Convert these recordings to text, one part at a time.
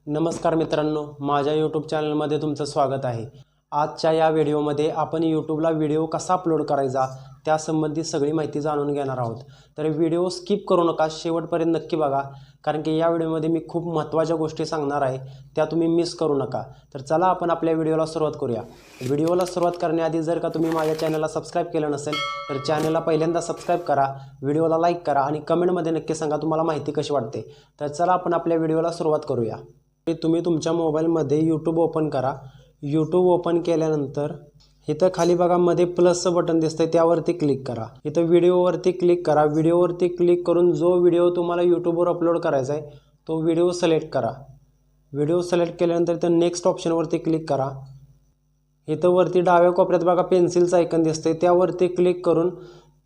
नमस्कार मित्रांनो, माझ्या यूट्यूब चॅनलमध्ये तुमचं स्वागत आहे। आजच्या या व्हिडिओमध्ये आपण यूट्यूबला व्हिडिओ कसा अपलोड करायचा त्यासंबंधी सगळी माहिती जाणून घेणार आहोत। तर व्हिडिओ स्किप करू नका, शेवटपर्यंत नक्की बघा, कारण की या व्हिडिओमध्ये मी खूप महत्त्वाच्या गोष्टी सांगणार आहे, त्या तुम्ही मिस करू नका। तर चला आपण आपल्या व्हिडिओला सुरुवात करूया। व्हिडिओला सुरुवात करण्याआधी जर का तुम्ही माझ्या चॅनलला सबस्क्राइब केलं नसेल तर चॅनलला पहिल्यांदा सबस्क्राइब करा, व्हिडिओला लाईक करा आणि कमेंटमध्ये नक्की सांगा तुम्हाला माहिती कशी वाटते। तर चला आपण आपल्या व्हिडिओला सुरुवात करूया। तुम्ही तुमच्या मोबाईलमध्ये यूट्यूब ओपन करा। यूट्यूब ओपन केल्यानंतर इथं खाली बघा मध्ये प्लसचं बटन दिसतंय, त्यावरती क्लिक करा। इथं व्हिडिओवरती क्लिक करा। व्हिडिओवरती क्लिक करून जो व्हिडिओ तुम्हाला यूट्यूबवर अपलोड करायचा आहे तो व्हिडिओ सिलेक्ट करा। व्हिडिओ सिलेक्ट केल्यानंतर इथं नेक्स्ट ऑप्शनवरती क्लिक करा। इथं वरती डाव्या कोपऱ्यात बघा पेन्सिलचं आयकन दिसतंय, त्यावरती क्लिक करून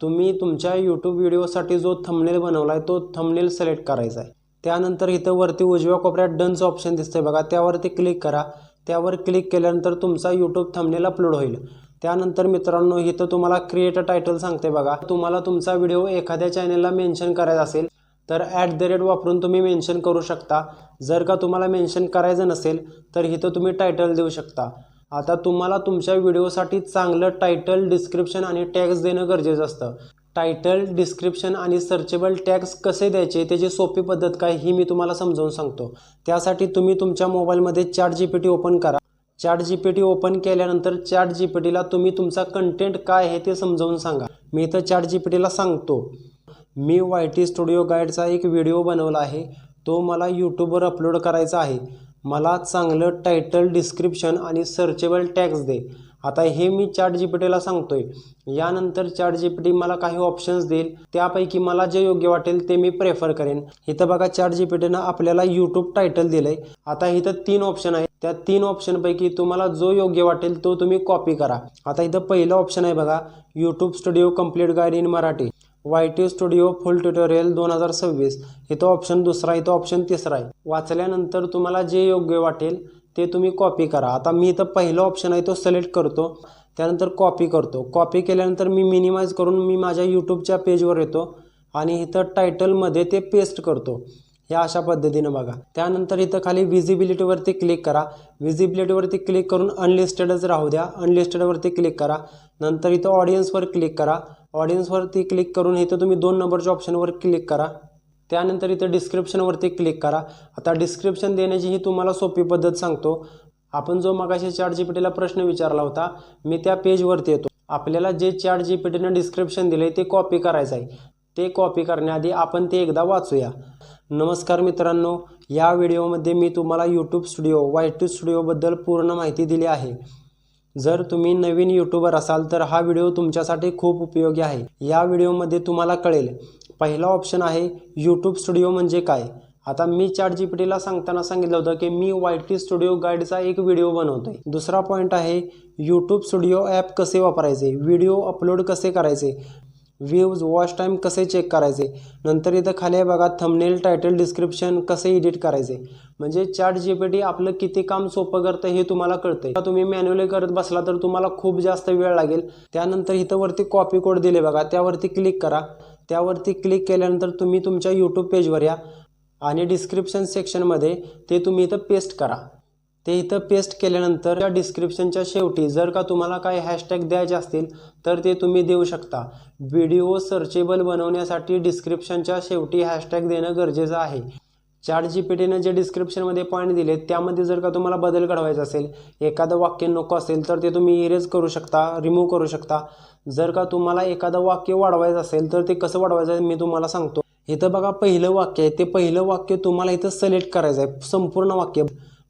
तुम्ही तुमच्या यूट्यूब व्हिडिओसाठी जो थंबनेल बनवलाय तो थंबनेल सिलेक्ट करायचा आहे। त्यानंतर इथं वरती उजव्या कोपऱ्यात डनचं ऑप्शन दिसतंय बघा, त्यावरती क्लिक करा। त्यावर क्लिक केल्यानंतर तुमचा यूट्यूब थंबनेल अपलोड होईल। त्यानंतर मित्रांनो इथं तुम्हाला क्रिएट अ टायटल सांगते बघा, तुम्हाला तुमचा व्हिडिओ एखाद्या चॅनलला मेन्शन करायचा असेल तर @ वापरून तुम्ही मेन्शन करू शकता। जर का तुम्हाला मेन्शन करायचं नसेल तर इथं तुम्ही टायटल देऊ शकता। आता तुम्हाला तुमच्या व्हिडिओसाठी चांगलं टायटल, डिस्क्रिप्शन आणि टॅग्स देणं गरजेचं असतं। टायटल, डिस्क्रिप्शन आणि सर्चेबल टॅग्स कसे द्यायचे त्याची सोपी पद्धत काय ही मी तुम्हाला समजावून सांगतो। त्यासाठी तुम्ही तुमच्या मोबाईलमध्ये ChatGPT ओपन करा। ChatGPT ओपन केल्यानंतर ChatGPTला तुम्ही तुमचा कंटेंट काय आहे ते समजावून सांगा। मी इथं ChatGPTला सांगतो, मी YT स्टुडिओ गाईडचा एक व्हिडिओ बनवला आहे, तो मला यूट्यूबवर अपलोड करायचा आहे। मला चांगलं टायटल, डिस्क्रिप्शन आणि सर्चेबल टॅग्स दे। आता हे मी ChatGPTला सांगतोय। यानंतर ChatGPT मला काही ऑप्शन्स देईल, त्यापैकी मला जे योग्य वाटेल ते मी प्रेफर करेन। इथं बघा ChatGPTनं आपल्याला यूट्यूब टायटल दिलंय। आता इथं 3 ऑप्शन आहेत, त्या 3 ऑप्शनपैकी तुम्हाला जो योग्य वाटेल तो तुम्ही कॉपी करा। आता इथं पहिलं ऑप्शन आहे बघा, YouTube studio complete guide in Marathi, YT studio full tutorial 2026। इथं ऑप्शन दुसरा, इथं ऑप्शन तिसरा आहे। वाचल्यानंतर तुम्हाला जे योग्य वाटेल ते तुम्ही कॉपी करा। आता मी इथं पहिला ऑप्शन आहे तो सिलेक्ट करतो, त्यानंतर कॉपी करतो। कॉपी केल्यानंतर मी मिनिमाइज करून मी माझ्या यूट्यूबच्या पेजवर येतो आणि इथं टायटलमध्ये ते पेस्ट करतो, या अशा पद्धतीनं बघा। त्यानंतर इथं खाली विजिबिलिटीवरती क्लिक करा। विजिबिलिटीवरती क्लिक करून अनलिस्टेडच राहू द्या, अनलिस्टेडवरती क्लिक करा। नंतर इथं ऑडियन्सवर क्लिक करा। ऑडियन्सवरती क्लिक करून इथं तुम्ही 2 नंबरच्या ऑप्शनवर क्लिक करा। त्यानंतर इथं डिस्क्रिप्शनवरती क्लिक करा। आता डिस्क्रिप्शन देण्याची ही तुम्हाला सोपी पद्धत सांगतो। आपण जो मगाशी ChatGPTला प्रश्न विचारला होता, मी त्या पेजवरती येतो। आपल्याला जे ChatGPTनं डिस्क्रिप्शन दिले ते कॉपी करायचं आहे। ते कॉपी करण्याआधी आपण ते एकदा वाचूया। नमस्कार मित्रांनो, या व्हिडिओमध्ये मी तुम्हाला यूट्यूब स्टुडिओ YT स्टुडिओबद्दल पूर्ण माहिती दिली आहे। जर तुम्ही नवीन यूट्यूबर असाल तर हा व्हिडिओ तुमच्यासाठी खूप उपयोगी आहे। या व्हिडिओमध्ये तुम्हाला कळेल, पहिला ऑप्शन आहे यूट्यूब स्टुडिओ म्हणजे काय। आता मी ChatGPTला सांगताना सांगितलं होतं की मी YT स्टुडिओ गाईडचा एक व्हिडिओ बनवतोय। दुसरा पॉईंट आहे यूट्यूब स्टुडिओ ॲप कसे वापरायचे, व्हिडिओ अपलोड कसे करायचे, व्ह्यूज, वॉच टाईम कसे चेक करायचे। नंतर इथं खाली बघा थंबनेल, टायटल, डिस्क्रिप्शन कसे एडिट करायचे। म्हणजे ChatGPT आपलं किती काम सोपं करतं हे तुम्हाला कळतंय। तुम्ही मॅन्युअली करत बसला तर तुम्हाला खूप जास्त वेळ लागेल। त्यानंतर इथं वरती कॉपी कोड दिले बघा, त्यावरती क्लिक करा। त्यावरती क्लिक केल्यानंतर तुम्ही तुमच्या यूट्यूब पेजवर या आणि डिस्क्रिप्शन सेक्शनमध्ये ते तुम्ही इथं पेस्ट करा। ते इथं पेस्ट केल्यानंतर त्या डिस्क्रिप्शनच्या शेवटी जर का तुम्हाला काही हॅशटॅग द्यायचे असतील तर ते तुम्ही देऊ शकता। व्हिडिओ सर्चेबल बनवण्यासाठी डिस्क्रिप्शनच्या शेवटी हॅशटॅग देणं गरजेचं आहे। ChatGPTनं जे डिस्क्रिप्शनमध्ये पॉईंट दिले त्यामध्ये जर का तुम्हाला बदल घडवायचा असेल, एखादं वाक्य नको असेल तर ते तुम्ही इरेज करू शकता, रिमूव्ह करू शकता। जर का तुम्हाला एखादं वाक्य वाढवायचं असेल तर ते कसं वाढवायचं आहे मी तुम्हाला सांगतो। इथं बघा पहिलं वाक्य आहे, ते पहिलं वाक्य तुम्हाला इथं सिलेक्ट करायचं आहे, संपूर्ण वाक्य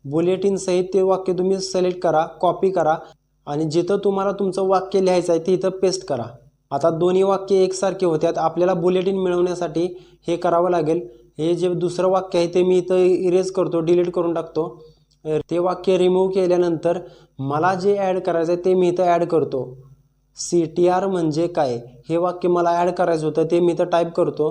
बुलेटिन सहित ते वाक्य तुम्ही सिलेक्ट करा, कॉपी करा आणि जिथं तुम्हाला तुमचं वाक्य लिहायचं आहे ते इथं पेस्ट करा। आता दोन्ही वाक्य एकसारखे होत्यात, आपल्याला बुलेटिन मिळवण्यासाठी हे करावं लागेल। हे जे दुसरं वाक्य आहे ते मी इथं इरेज करतो, डिलीट करून टाकतो। ते वाक्य रिमूव्ह केल्यानंतर मला जे ॲड करायचं आहे ते मी इथं ॲड करतो। CTR म्हणजे काय हे वाक्य मला ॲड करायचं होतं, ते मी इथं टाईप करतो।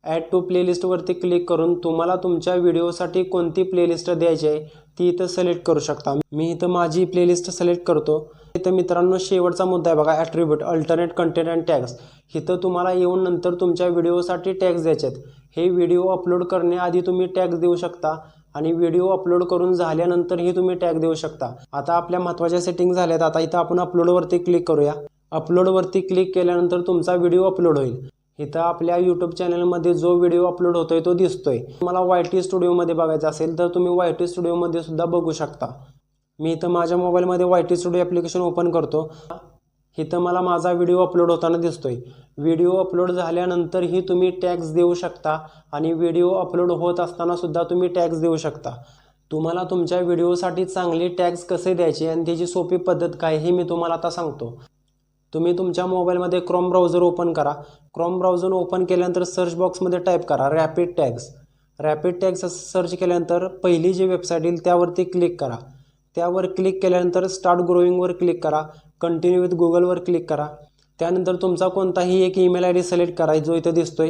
ॲड टू प्लेलिस्टवरती क्लिक करून तुम्हाला तुमच्या व्हिडिओसाठी कोणती प्लेलिस्ट द्यायची आहे ती इथं सिलेक्ट करू शकता। मी इथं माझी प्लेलिस्ट सिलेक्ट करतो। इथं मित्रांनो शेवटचा मुद्दा आहे बघा, attribute, alternate content and tags. इथं तुम्हाला येऊन नंतर तुमच्या व्हिडिओसाठी टॅग्स द्यायचे आहेत। हे व्हिडिओ अपलोड करण्याआधी तुम्ही टॅग्स देऊ शकता आणि व्हिडिओ अपलोड करून झाल्यानंतरही तुम्ही टॅग देऊ शकता। आता आपल्या महत्त्वाच्या सेटिंग झाल्यात। आता इथं आपण अपलोडवरती क्लिक करूया। अपलोडवरती क्लिक केल्यानंतर तुमचा व्हिडिओ अपलोड होईल। इथं आपल्या यूट्यूब चॅनलमध्ये जो व्हिडिओ अपलोड होतोय तो दिसतोय। तुम्हाला YT स्टुडिओमध्ये बघायचा असेल तर तुम्ही YT स्टुडिओमध्ये सुद्धा बघू शकता। मी इथं माझ्या मोबाईलमध्ये YT स्टुडिओ ॲप्लिकेशन ओपन करतो। इथं मला माझा व्हिडिओ अपलोड होताना दिसतोय। व्हिडिओ अपलोड झाल्यानंतरही तुम्ही टॅग्स देऊ शकता आणि व्हिडिओ अपलोड होत असताना सुद्धा तुम्ही टॅग्स देऊ शकता। तुम्हाला तुमच्या व्हिडिओसाठी चांगले टॅग्स कसे द्यायचे आणि त्याची सोपी पद्धत काय हे मी तुम्हाला आता सांगतो। तुम्ही तुमच्या मोबाईलमध्ये क्रोम ब्राउझर ओपन करा। क्रोम ब्राउझर ओपन केल्यानंतर सर्च बॉक्समध्ये टाईप करा rapid tags. Rapid tags search केल्यानंतर पहिली जी वेबसाईट येईल त्यावरती क्लिक करा। त्यावर क्लिक केल्यानंतर स्टार्ट ग्रोइंगवर क्लिक करा। कंटिन्यू विथ गुगलवर क्लिक करा। त्यानंतर तुमचा कोणताही एक ईमेल ID सिलेक्ट करा जो इथं दिसतोय।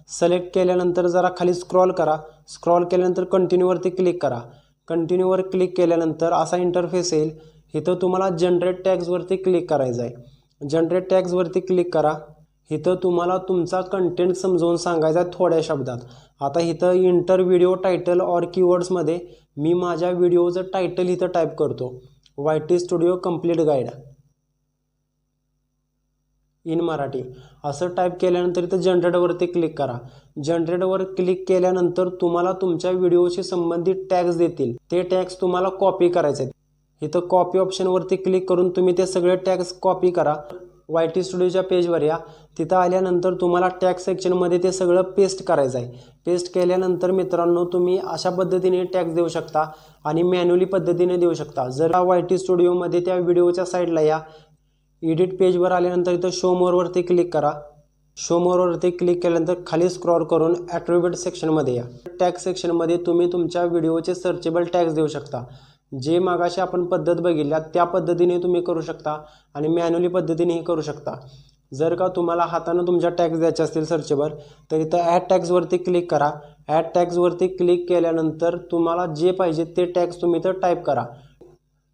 सिलेक्ट केल्यानंतर जरा खाली स्क्रॉल करा। स्क्रॉल केल्यानंतर कंटिन्यूवरती क्लिक करा। कंटिन्यूवर क्लिक केल्यानंतर असा इंटरफेस येईल। इथं तुम्हाला जनरेट टॅग्सवरती क्लिक करायचं आहे। जनरेट टॅग्सवरती क्लिक करा। इथं तुम्हाला तुमचा कंटेंट समजावून सांगायचा आहे थोड्या शब्दात। आता इथं इंटर व्हिडिओ टायटल और कीवर्ड्समध्ये मी माझ्या व्हिडिओचं टायटल इथं टाईप करतो YT studio complete guide in Marathi असं टाईप केल्यानंतर इथं जनरेटवरती क्लिक करा। जनरेटवर क्लिक केल्यानंतर तुम्हाला तुमच्या व्हिडिओशी संबंधित टॅग्स देतील। ते टॅग्स तुम्हाला कॉपी करायचे आहेत। इथं कॉपी ऑप्शनवरती क्लिक करून तुम्ही ते सगळे टॅग्स कॉपी करा। YT स्टुडिओच्या पेजवर या। तिथं आल्यानंतर तुम्हाला टॅग सेक्शनमध्ये ते सगळं पेस्ट करायचं आहे। पेस्ट केल्यानंतर मित्रांनो तुम्ही अशा पद्धतीने टॅग्स देऊ शकता आणि मॅन्युअली पद्धतीने देऊ शकता। जर YT स्टुडिओमध्ये त्या व्हिडिओच्या साईडला या। एडिट पेजवर आल्यानंतर इथं शो मोरवरती क्लिक करा। शो मोरवरती क्लिक केल्यानंतर खाली स्क्रॉल करून ॲट्रिब्यूट सेक्शनमध्ये या। टॅग सेक्शनमध्ये तुम्ही तुमच्या व्हिडिओचे सर्चेबल टॅग्स देऊ शकता। जे मागाशी आपण पद्धत बघितल्या त्या पद्धतीने तुम्ही करू शकता आणि मॅन्युअली पद्धतीनेही करू शकता। जर का तुम्हाला हाताने तुमच्या टॅग्स द्यायचे असतील सर्चेबल तर इथं ॲड टॅग्सवरती क्लिक करा। ॲड टॅग्सवरती क्लिक केल्यानंतर तुम्हाला जे पाहिजे ते टॅग्स तुम्ही इथं टाईप करा।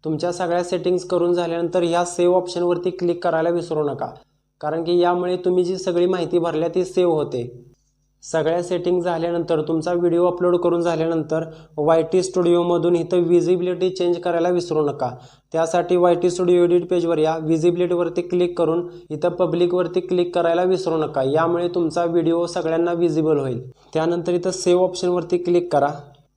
तुमच्या सगळ्या सेटिंग्स करून झाल्यानंतर ह्या सेव्ह ऑप्शनवरती क्लिक करायला विसरू नका, कारण की यामुळे तुम्ही जी सगळी माहिती भरल्या ती सेव्ह होते। सगळ्या सेटिंग झाल्यानंतर तुमचा व्हिडिओ अपलोड करून झाल्यानंतर YT स्टुडिओमधून इथं विजिबिलिटी चेंज करायला विसरू नका। त्यासाठी YT स्टुडिओ एडिट पेजवर या। विजिबिलिटीवरती क्लिक करून इथं पब्लिकवरती क्लिक करायला विसरू नका। यामुळे तुमचा व्हिडिओ सगळ्यांना विजिबल होईल। त्यानंतर इथं सेव्ह ऑप्शनवरती क्लिक करा।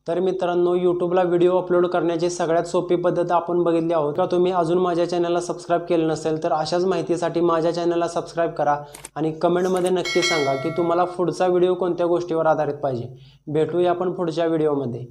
तर मित्रांनो यूट्यूबला व्हिडिओ अपलोड करण्याची सगळ्यात सोपी पद्धत आपण बघितली आहोत। का तुम्ही अजून माझ्या चॅनलला सबस्क्राईब केलं नसेल तर अशाच माहितीसाठी माझ्या चॅनलला सबस्क्राईब करा आणि कमेंटमध्ये नक्की सांगा की तुम्हाला पुढचा व्हिडिओ कोणत्या गोष्टीवर आधारित पाहिजे। भेटूया आपण पुढच्या व्हिडिओमध्ये।